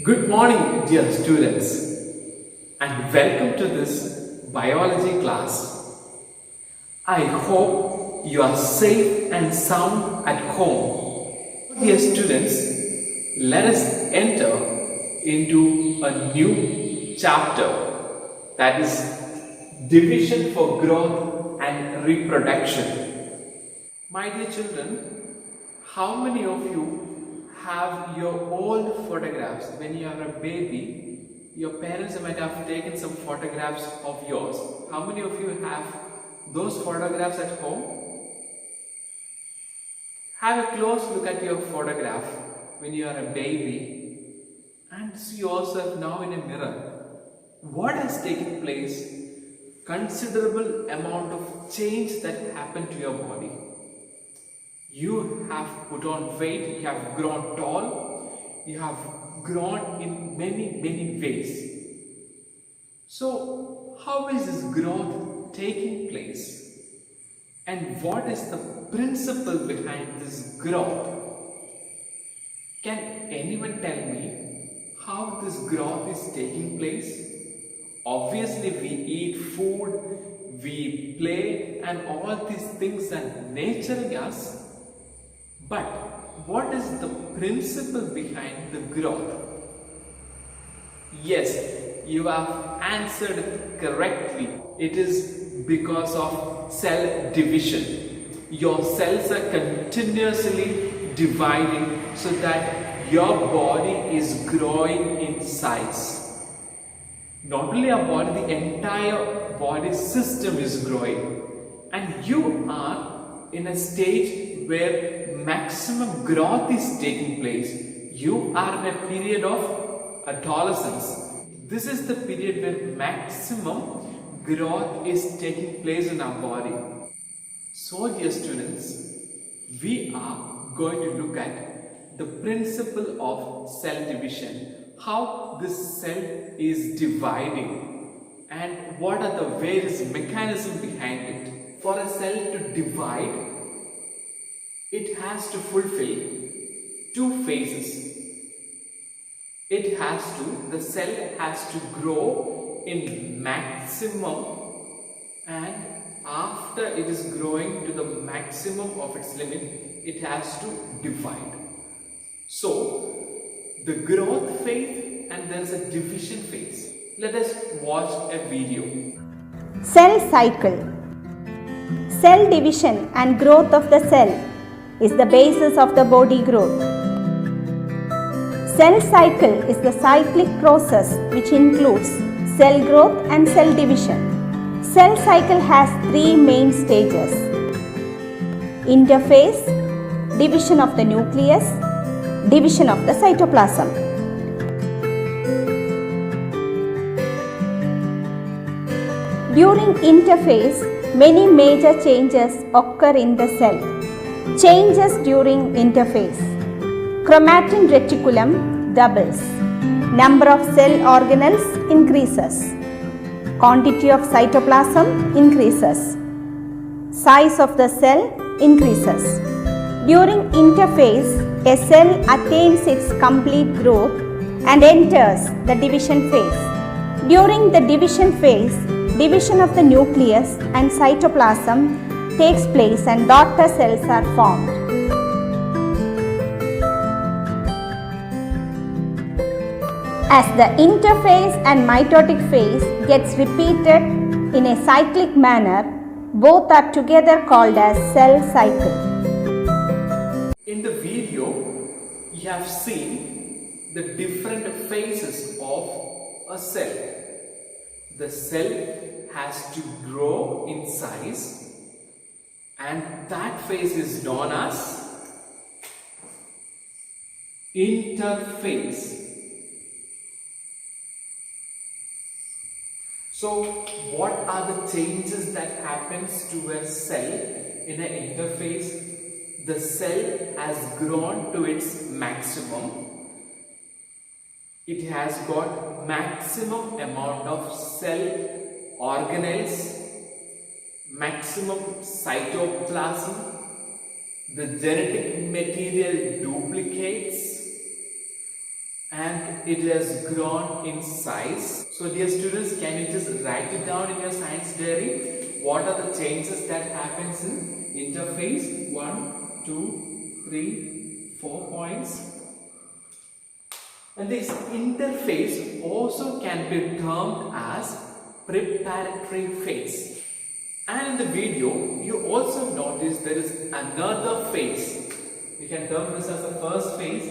Good morning, dear students, and welcome to this biology class. I hope you are safe and sound at home. Dear students, let us enter into a new chapter, that is division for growth and reproduction. My dear children, how many of you have your old photographs? When you are a baby, your parents might have taken some photographs of yours. How many of you have those photographs at home? Have a close look at your photograph when you are a baby and see yourself now in a mirror. What has taken place? Considerable amount of change that happened to your body. You have put on weight, you have grown tall, you have grown in many ways. So, how is this growth taking place? And what is the principle behind this growth? Can anyone tell me how this growth is taking place? Obviously, we eat food, we play, and all these things are nurturing us. But what is the principle behind the growth? Yes, you have answered it correctly. It is because of cell division. Your cells are continuously dividing so that your body is growing in size. Not only our body, the entire body system is growing. And you are in a stage where maximum growth is taking place. You are in a period of adolescence. This is the period where maximum growth is taking place in our body. So, dear students, we are going to look at the principle of cell division, how this cell is dividing, and what are the various mechanisms behind it. For a cell to divide, it has to fulfill two phases. The cell has to grow in maximum, and after it is growing to the maximum of its limit, it has to divide. So, the growth phase and there is a division phase. Let us watch a video. Cell cycle. Cell division and growth of the cell is the basis of the body growth. Cell cycle is the cyclic process which includes cell growth and cell division. Cell cycle has three main stages: interphase, division of the nucleus, division of the cytoplasm. During interphase, many major changes occur in the cell. Changes during interphase. Chromatin reticulum doubles. Number of cell organelles increases. Quantity of cytoplasm increases. Size of the cell increases. During interphase, a cell attains its complete growth and enters the division phase. During the division phase, division of the nucleus and cytoplasm takes place and daughter cells are formed. As the interphase and mitotic phase gets repeated in a cyclic manner, both are together called as cell cycle. In the video, you have seen the different phases of a cell. The cell has to grow in size, and that phase is known as interphase. So, what are the changes that happens to a cell in an interphase? The cell has grown to its maximum. It has got maximum amount of cell organelles, maximum cytoplasm, the genetic material duplicates, and it has grown in size. So dear students, can you just write it down in your science diary? What are the changes that happens in interphase? 1, 2, 3, 4 points. And this interphase also can be termed as preparatory phase. And in the video, you also notice there is another phase. You can term this as the first phase.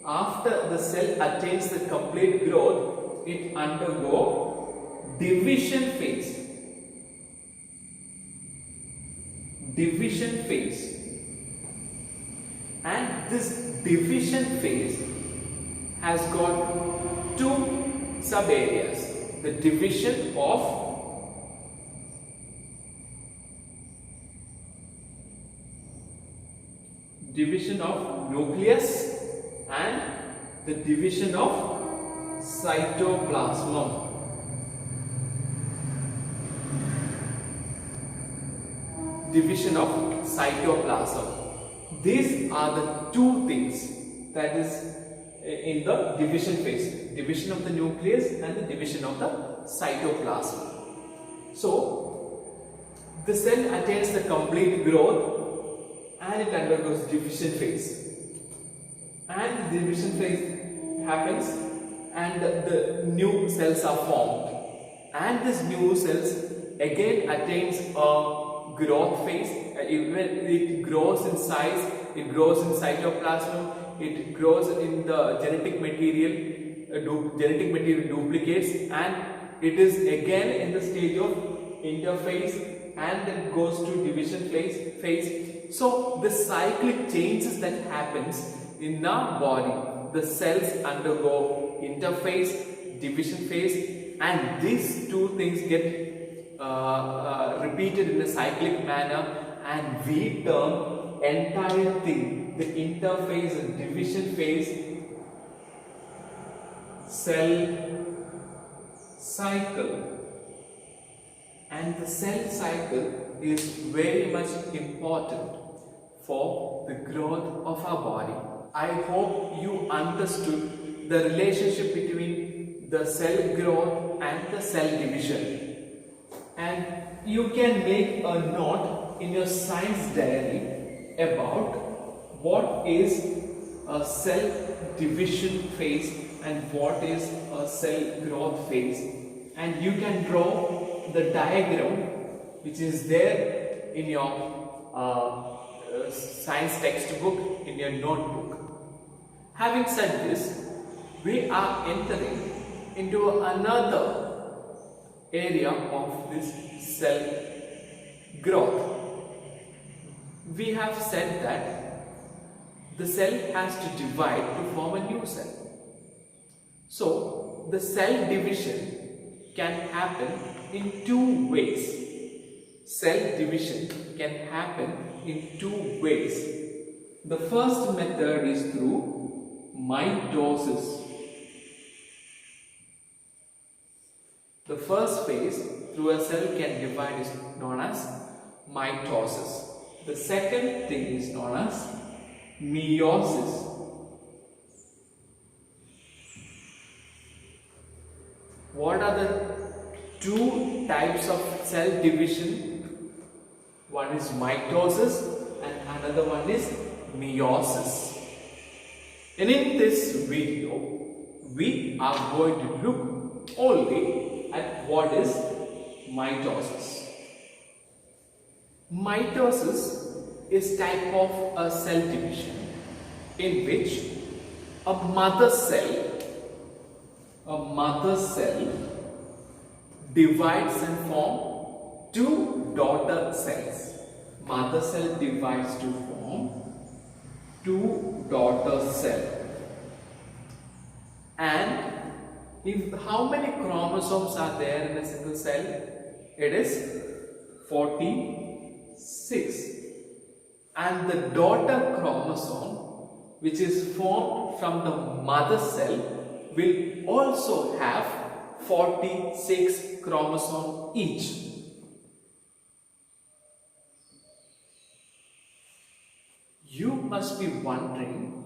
After the cell attains the complete growth, it undergo division phase. Division phase. And this division phase has got two sub areas. The division of nucleus and the division of cytoplasm. Division of cytoplasm. These are the two things that is in the division phase. Division of the nucleus and the division of the cytoplasm. So, the cell attains the complete growth and it undergoes division phase. And the division phase happens and the new cells are formed. And these new cells again attains a growth phase. It grows in size, it grows in cytoplasm, it grows in the genetic material duplicates, and it is again in the stage of interphase and then goes to division phase. So the cyclic changes that happens in our body, the cells undergo interphase, division phase, and these two things get repeated in a cyclic manner, and we term entire thing, the interphase and division phase, cell cycle. And the cell cycle is very much important for the growth of our body. I hope you understood the relationship between the cell growth and the cell division. And you can make a note in your science diary about what is a cell division phase and what is a cell growth phase. And you can draw the diagram which is there in your science textbook, in your notebook. Having said this, we are entering into another area of this cell growth. We have said that the cell has to divide to form a new cell. So, the cell division can happen in two ways. Cell division can happen in two ways. The first method is through mitosis. The first phase through a cell can divide is known as mitosis. The second thing is known as meiosis. What are the two types of cell division? One is mitosis and another one is meiosis. And in this video, we are going to look only at what is mitosis. Mitosis is type of a cell division in which a mother cell divides and form two daughter cells. Mother cell divides to form two daughter cells. And how many chromosomes are there in a single cell? It is 46. And the daughter chromosome, which is formed from the mother cell, will also have 46 chromosomes each. You must be wondering,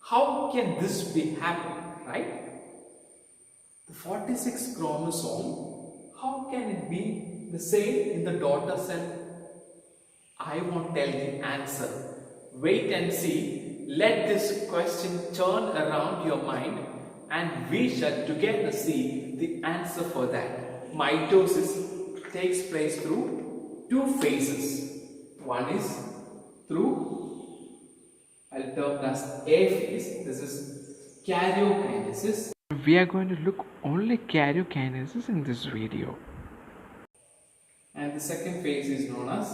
how can this be happen? right? The 46th chromosome, how can it be the same in the daughter cell? I won't tell the answer. Wait and see. Let this question turn around your mind and we shall together see the answer for that. Mitosis takes place through two phases. One is through, I'll term as A phase. This is karyokinesis. We are going to look only karyokinesis in this video. And the second phase is known as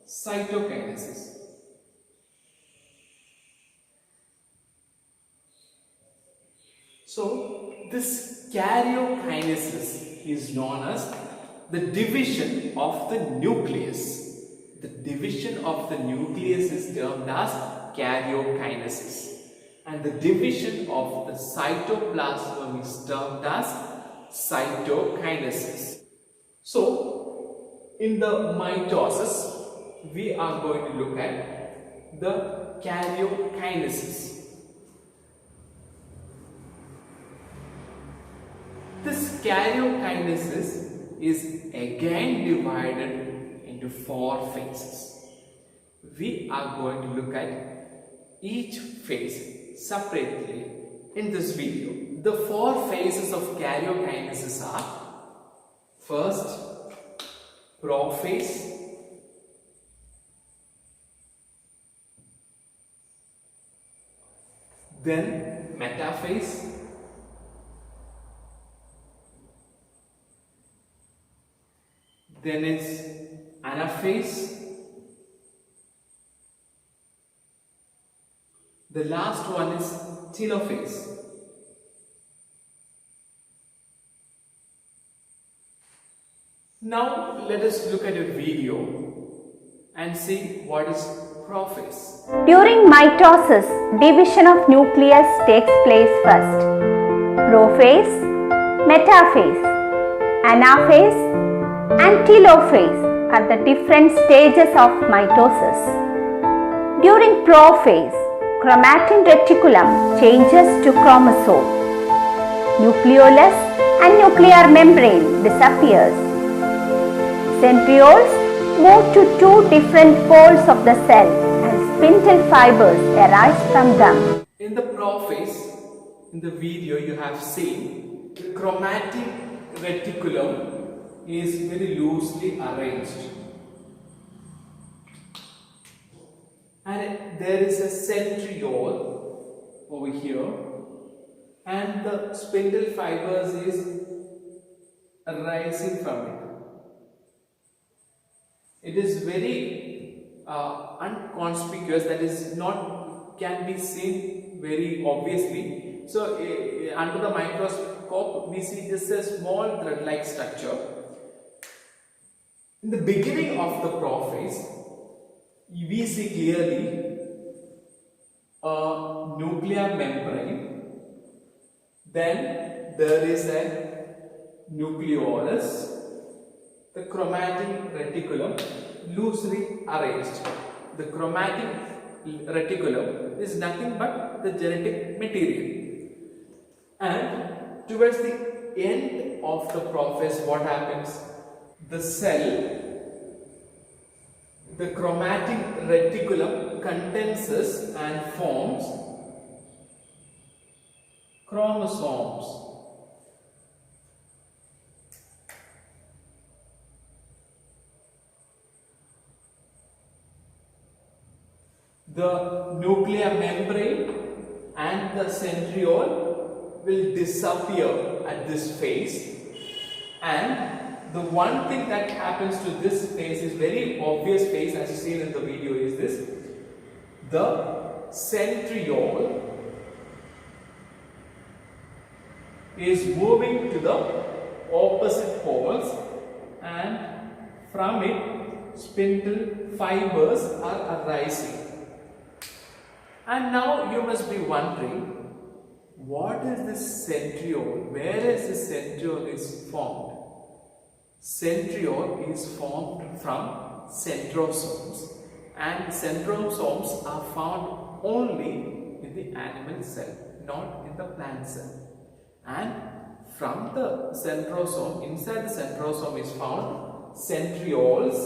cytokinesis. So this karyokinesis is known as the division of the nucleus. The division of the nucleus is termed as karyokinesis. And the division of the cytoplasm is termed as cytokinesis. So, in the mitosis, we are going to look at the karyokinesis. This karyokinesis is again divided into 4 phases. We are going to look at each phase separately in this video. The 4 phases of karyokinesis are: first, prophase, then metaphase, then it's anaphase, the last one is telophase. Now let us look at a video and see what is prophase. During mitosis, division of nucleus takes place first. Prophase, metaphase, anaphase and telophase are the different stages of mitosis. During prophase, chromatin reticulum changes to chromosome. Nucleolus and nuclear membrane disappears. Centrioles move to 2 different poles of the cell and spindle fibers arise from them. In the prophase, in the video you have seen, the chromatin reticulum is very loosely arranged. And there is a centriole over here, and the spindle fibers is arising from it. It is very unconspicuous, that is not can be seen very obviously. So under the microscope we see just a small thread-like structure. In the beginning of the prophase, we see clearly a nuclear membrane, then there is a nucleolus, the chromatin reticulum loosely arranged. The chromatin reticulum is nothing but the genetic material. And towards the end of the prophase, what happens? The cell, the chromatin reticulum condenses and forms chromosomes. The nuclear membrane and the centriole will disappear at this phase, and the one thing that happens to this phase is very obvious phase, as you seen in the video, is this: the centriole is moving to the opposite poles, and from it spindle fibers are arising. And now you must be wondering, what is this centriole? Where is this centriole is formed? Centriole is formed from centrosomes, and centrosomes are found only in the animal cell, not in the plant cell. And from the centrosome, inside the centrosome is found centrioles,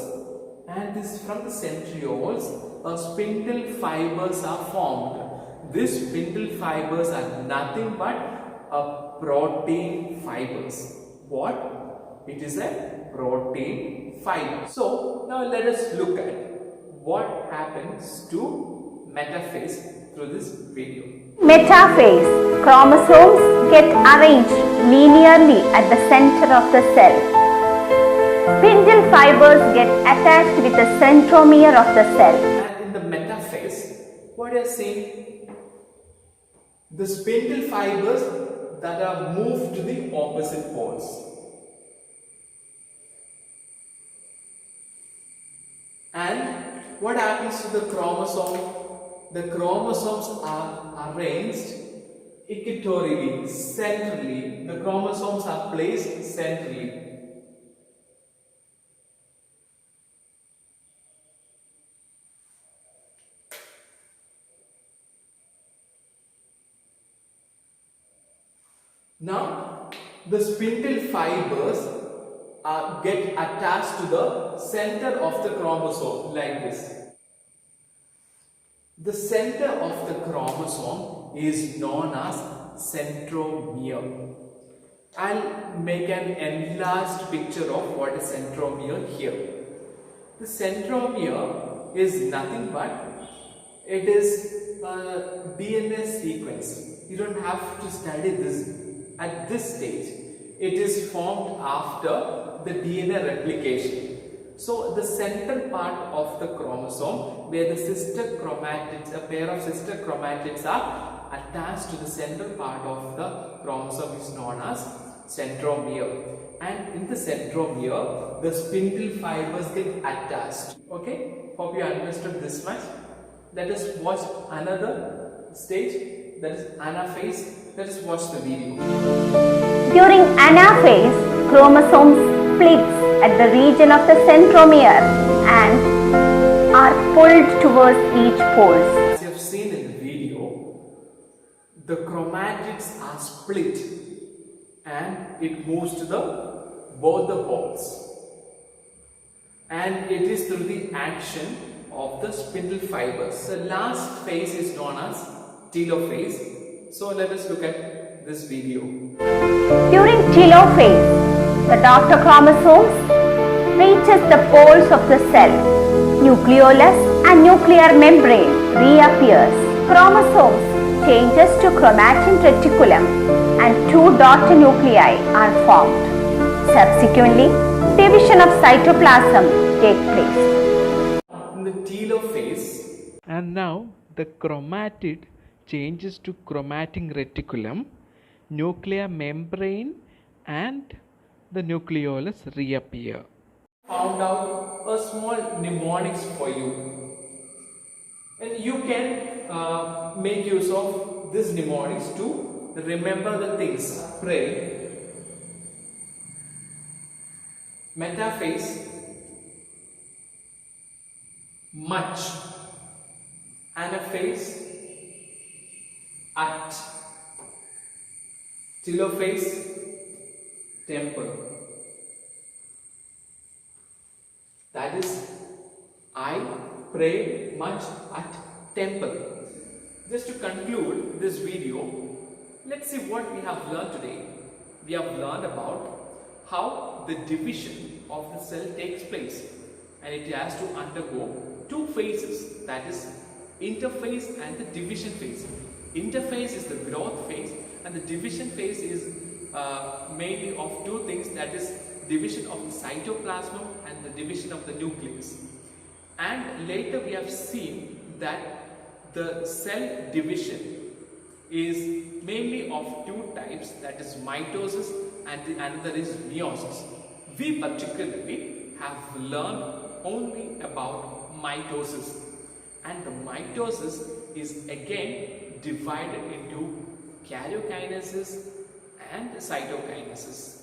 and from the centrioles spindle fibers are formed. These spindle fibers are nothing but protein fibers. What? It is a protein fiber. So now let us look at what happens to metaphase through this video. Metaphase. Chromosomes get arranged linearly at the center of the cell. Spindle fibers get attached with the centromere of the cell. And in the metaphase, what you are seeing? The spindle fibers that are moved to the opposite poles. And what happens to the chromosome? The chromosomes are arranged equatorially, centrally. The chromosomes are placed centrally. Now, the spindle fibers get attached to the center of the chromosome like this. The center of the chromosome is known as centromere. I'll make an enlarged picture of what is centromere here. The centromere is nothing but it is a DNA sequence. You don't have to study this at this stage. It is formed after the DNA replication. So the center part of the chromosome, where the sister chromatids, a pair of sister chromatids are attached to the center part of the chromosome, is known as centromere. And in the centromere, the spindle fibers get attached. Okay, hope you understood this much. Let us watch another stage, that is anaphase. Let us watch the video. During anaphase, chromosomes splits at the region of the centromere and are pulled towards each pole. As you have seen in the video, the chromatids are split and it moves to both the poles, and it is through the action of the spindle fibers. The last phase is known as telophase. So let us look at this video. During telophase, the daughter chromosomes reaches the poles of the cell. Nucleolus and nuclear membrane reappears. Chromosomes changes to chromatin reticulum and two daughter nuclei are formed. Subsequently, division of cytoplasm takes place. In the telophase, and now the chromatid changes to chromatin reticulum, nuclear membrane and the nucleolus reappear. Found out a small mnemonics for you, and you can make use of this mnemonics to remember the things. Pray, metaphase, much, anaphase, at, telophase, temple. That is, I pray much at temple. Just to conclude this video, let's see what we have learned today. We have learned about how the division of the cell takes place, and it has to undergo two phases, that is interphase and the division phase. Interphase is the growth phase and the division phase is mainly of two things, that is division of the cytoplasm and the division of the nucleus. And later we have seen that the cell division is mainly of two types, that is mitosis and the another is meiosis. We particularly have learned only about mitosis, and the mitosis is again divided into karyokinesis and cytokinesis.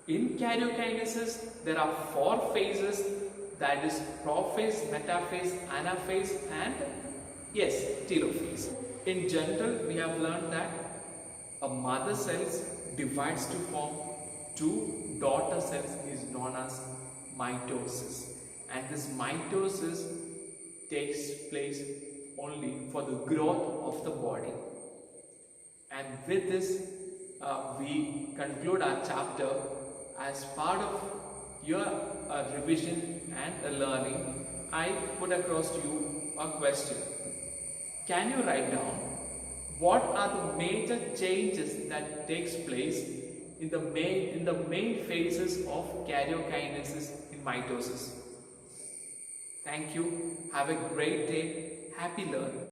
In karyokinesis, there are four phases, that is prophase, metaphase, anaphase and yes, telophase. In general, we have learned that a mother cells divides to form two daughter cells is known as mitosis, and this mitosis takes place only for the growth of the body. And with this we conclude our chapter. As part of your revision and learning, I put across to you a question. Can you write down what are the major changes that takes place in the main phases of karyokinesis in mitosis? Thank you. Have a great day. Happy learning.